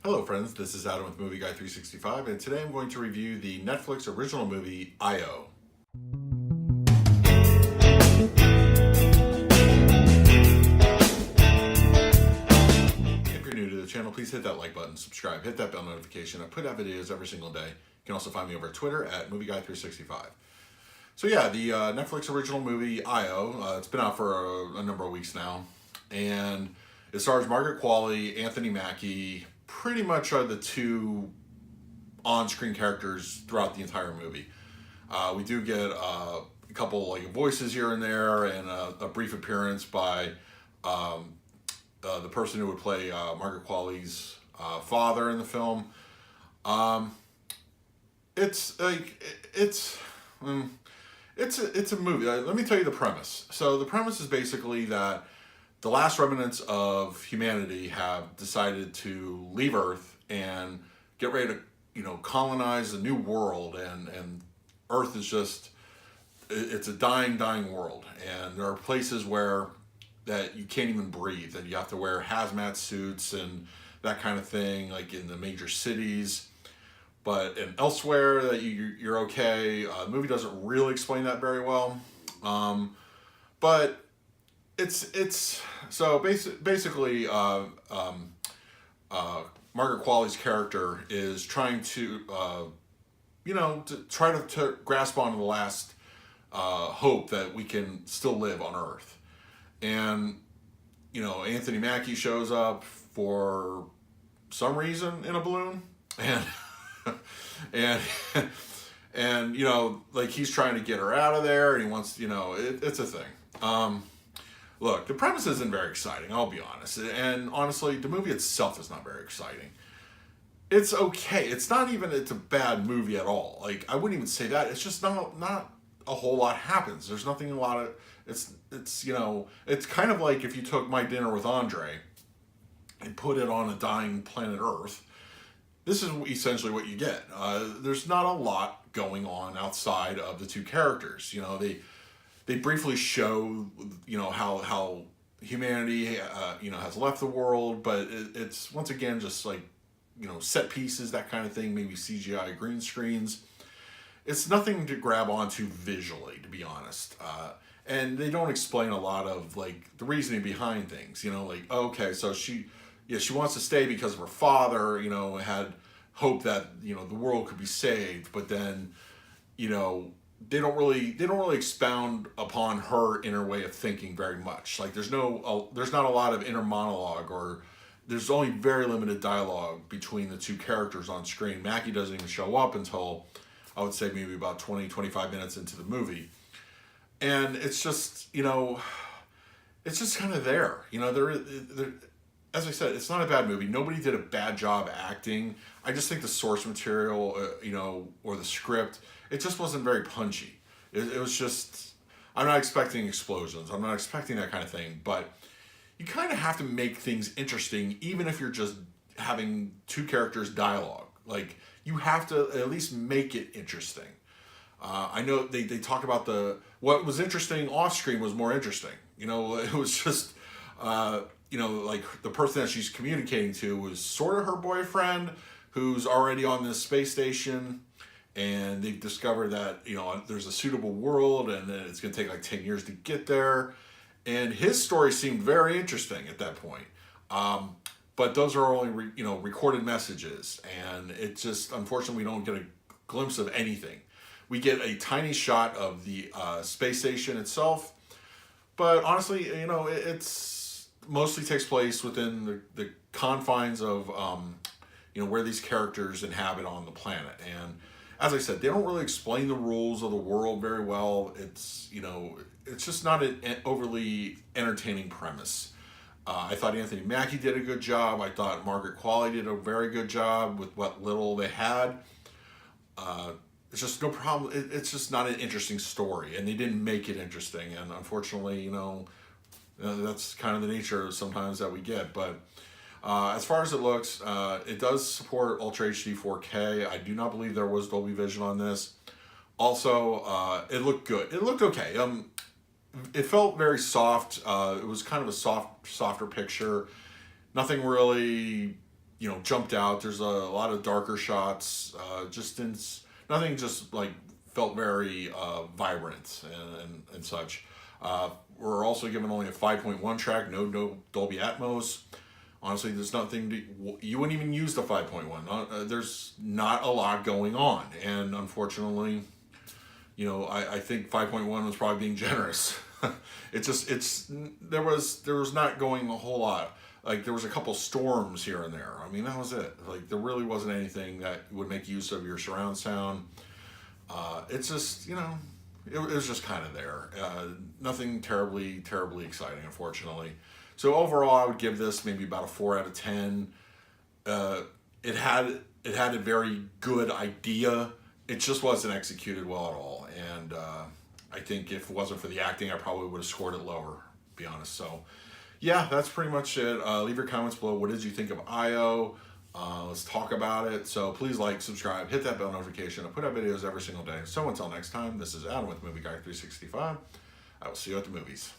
Hello friends, this is Adam with Movie Guy 365, and today I'm going to review the Netflix original movie, IO. If you're new to the channel, please hit that like button, subscribe, hit that bell notification. I put out videos every single day. You can also find me over at Twitter at Movie Guy 365. So yeah, the Netflix original movie, IO, it's been out for a number of weeks now, and it stars Margaret Qualley, Anthony Mackie. Pretty much are the two on-screen characters throughout the entire movie. We do get a couple like voices here and there, and a brief appearance by the person who would play Margaret Qualley's father in the film. It's like it's a movie. Let me tell you the premise. So the premise is basically that the last remnants of humanity have decided to leave Earth and get ready to, colonize a new world, and Earth is just, it's a dying world, and there are places where that you can't even breathe, that you have to wear hazmat suits and that kind of thing, like in the major cities. But and elsewhere that you're okay. The movie doesn't really explain that very well, but it's so basically Margaret Qualley's character is trying to to try to grasp onto the last hope that we can still live on Earth, and Anthony Mackie shows up for some reason in a balloon, and and like he's trying to get her out of there, and he wants it's a thing. Look, the premise isn't very exciting, I'll be honest. And honestly, the movie itself is not very exciting. It's okay. It's a bad movie at all. Like, I wouldn't even say that. It's just not a whole lot happens. There's nothing a lot of, it's it's kind of like if you took My Dinner with Andre and put it on a dying planet Earth. This is essentially what you get. There's not a lot going on outside of the two characters. They briefly show how humanity has left the world, but it's once again just like set pieces, that kind of thing, maybe CGI green screens. It's nothing to grab onto visually, to be honest. And they don't explain a lot of like the reasoning behind things. Like, okay, so she wants to stay because of her father. Had hope that the world could be saved, but then they don't really expound upon her inner way of thinking very much. Like there's not a lot of inner monologue, or there's only very limited dialogue between the two characters on screen. Mackie doesn't even show up until I would say maybe about 20-25 minutes into the movie, and it's just it's just kind of there. There, as I said, it's not a bad movie. Nobody did a bad job acting. I just think the source material, or the script, it just wasn't very punchy. It was just, I'm not expecting explosions. I'm not expecting that kind of thing. But you kind of have to make things interesting, even if you're just having two characters dialogue. Like, you have to at least make it interesting. I know they talk about what was interesting off screen was more interesting. It was just, like the person that she's communicating to was sort of her boyfriend, who's already on this space station, and they've discovered that there's a suitable world, and then it's going to take like 10 years to get there. And his story seemed very interesting at that point, but those are only recorded messages, and it just, unfortunately, we don't get a glimpse of anything. We get a tiny shot of the space station itself, but honestly, it's mostly takes place within the confines of where these characters inhabit on the planet. And as I said, they don't really explain the rules of the world very well. It's it's just not an overly entertaining premise. I thought Anthony Mackie did a good job. I thought Margaret Qualley did a very good job with what little they had. It's just no problem. It's just not an interesting story, and they didn't make it interesting. And unfortunately, that's kind of the nature sometimes that we get. But as far as it looks, it does support Ultra HD 4K. I do not believe there was Dolby Vision on this. Also, it looked good. It looked okay. It felt very soft. It was kind of a softer picture. Nothing really jumped out. There's a lot of darker shots. Just in nothing. Just like felt very vibrant and such. We're also given only a 5.1 track. No Dolby Atmos. Honestly, there's nothing you wouldn't even use the 5.1. There's not a lot going on, and unfortunately, I think 5.1 was probably being generous. There was not going a whole lot. Like there was a couple storms here and there. I mean, that was it. Like there really wasn't anything that would make use of your surround sound. It's just it was just kind of there. Nothing terribly exciting, unfortunately. So overall, I would give this maybe about a 4 out of 10. It had a very good idea. It just wasn't executed well at all. And I think if it wasn't for the acting, I probably would have scored it lower, to be honest. So yeah, that's pretty much it. Leave your comments below. What did you think of IO? Let's talk about it. So please like, subscribe, hit that bell notification. I put out videos every single day. So until next time, this is Adam with Movie Guy 365. I will see you at the movies.